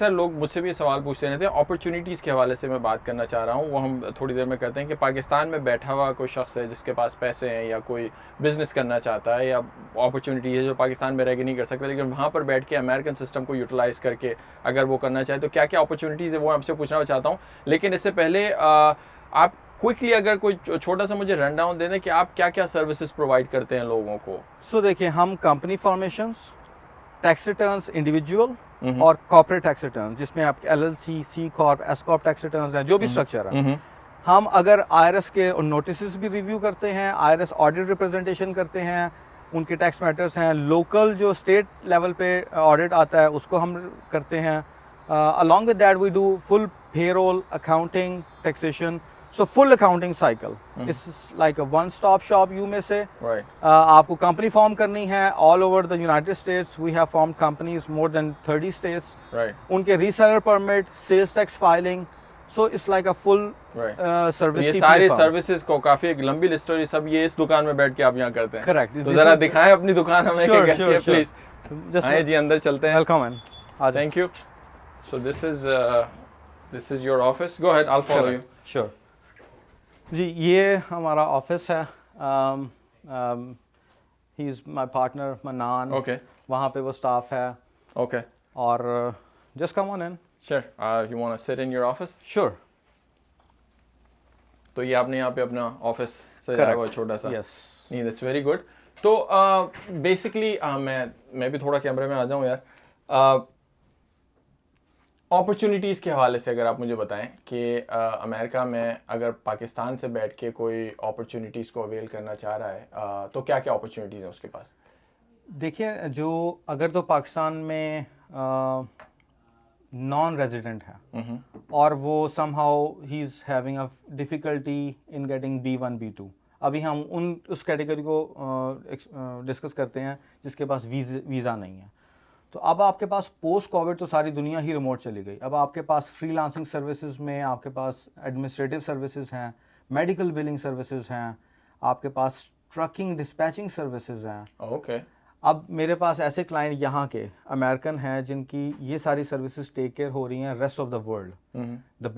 Sir लोग मुझसे भी ये सवाल पूछते रहते हैं, अपॉर्चुनिटीज़ के हवाले से मैं बात करना चाह रहा हूँ। वो हम थोड़ी देर में करते हैं कि पाकिस्तान में बैठा हुआ कोई शख्स है जिसके पास पैसे हैं या कोई बिज़नेस करना चाहता है या अपॉर्चुनिटी है जो पाकिस्तान में रह के नहीं कर सकता, लेकिन वहाँ पर बैठ के अमेरिकन सिस्टम को यूटिलाइज़ करके अगर वो करना चाहे तो क्या क्या अपॉर्चुनिटीज़ है वो आपसे पूछना चाहता हूँ। लेकिन इससे पहले आप क्विकली अगर कोई छोटा सा मुझे रन डाउन दे दें कि आप क्या क्या सर्विसेज प्रोवाइड करते हैं लोगों को। सो देखिए, हम company formations, tax returns individual और कॉर्पोरेट टैक्स रिटर्न, जिसमें आपके LLC, C corp, S corp tax returns हैं, जो भी स्ट्रक्चर है। हम अगर आईआरएस के नोटिस भी रिव्यू करते हैं, आईआरएस ऑडिट रिप्रेजेंटेशन करते हैं, उनके टैक्स मैटर्स हैं, लोकल जो स्टेट लेवल पे ऑडिट आता है उसको हम करते हैं। Along with that we do full payroll, accounting, taxation, so full accounting cycle. It's like a one stop shop you में से। आपको कंपनी फॉर्म करनी है all over the United States, we have form companies more than 30 states. उनके reseller permit, sales tax filing, so it's like a full service. ये सारे services को काफी एक लंबी लिस्ट है, सब ये इस दुकान में बैठ के आप यहाँ करते हैं। करेक्ट। तो जरा दिखाएं अपनी दुकान हमें कि कैसी है, प्लीज। आइए जी, अंदर चलते हैं। Welcome man. Thank you. So this is your office, go ahead, I will follow you. Sure जी, ये हमारा ऑफिस है। He is my partner Manan. Okay. वहाँ पे वो स्टाफ है। ओके। और just come on in. Sure. You want to sit in your office? Sure. तो ये आपने यहाँ पे अपना ऑफिस सजाया हुआ छोटा सा। यस। नहीं, दैट्स वेरी गुड। तो बेसिकली मैं भी थोड़ा कैमरे में आ जाऊँ यार। अपॉर्चुनिटीज़ के हवाले से अगर आप मुझे बताएं कि अमेरिका में अगर पाकिस्तान से बैठ के कोई अपॉर्चुनिटीज़ को अवेल करना चाह रहा है तो क्या क्या अपॉर्चुनिटीज़ हैं उसके पास? देखिए, जो अगर तो पाकिस्तान में नॉन रेजिडेंट है और वो somehow he is having a difficulty in getting B1 B2, अभी हम उस कैटेगरी को डिस्कस करते हैं जिसके पास वीज़ा नहीं है। तो अब आपके पास पोस्ट कोविड तो सारी दुनिया ही रिमोट चली गई। अब आपके पास फ्रीलांसिंग सर्विसेज में आपके पास एडमिनिस्ट्रेटिव सर्विसेज हैं, मेडिकल बिलिंग सर्विसेज हैं, आपके पास ट्रकिंग डिस्पैचिंग सर्विसेज हैं। ओके। अब मेरे पास ऐसे क्लाइंट यहाँ के अमेरिकन हैं जिनकी ये सारी सर्विसेज टेक केयर हो रही हैं rest of the world. The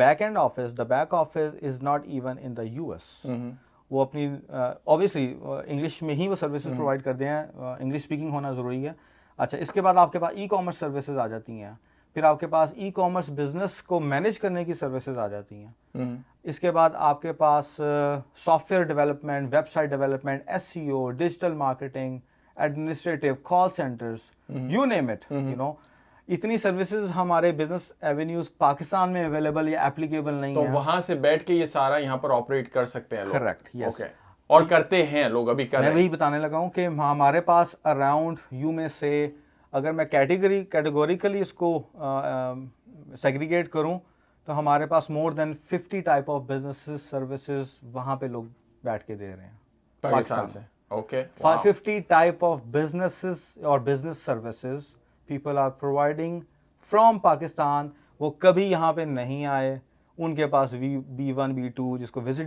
back office is not even in the US। वो अपनी ऑब्वियसली इंग्लिश में ही वो सर्विसेज प्रोवाइड करते हैं, इंग्लिश स्पीकिंग होना ज़रूरी है। अच्छा, इसके बाद आपके पास ई कॉमर्स सर्विसेज आ जाती हैं, फिर आपके पास ई कॉमर्स बिजनेस को मैनेज करने की सर्विसेज आ जाती हैं। इसके बाद आपके पास software development, website development, SEO, digital marketing, administrative, call centers, you name it, you know. इतनी सर्विसेज हमारे बिजनेस एवेन्यूज पाकिस्तान में अवेलेबल या एप्लीकेबल नहीं है। तो वहां से बैठ के ये सारा यहाँ पर ऑपरेट कर सकते हैं लोग? Correct, yes. ओके। और करते हैं लोग, अभी कर रहे हैं। मैं वही बताने लगा हूँ कि हमारे पास अराउंड यू में से अगर मैं कैटेगोरिकली इसको सेग्रीगेट करूँ तो हमारे पास more than 50 type of businesses services वहाँ पे लोग बैठ के दे रहे हैं पाकिस्तान से। ओके। 50 टाइप ऑफ बिजनेसेस और business services people are providing from Pakistan. वो कभी यहाँ पे नहीं आए, उनके पास B1 B2 जिसको विजिट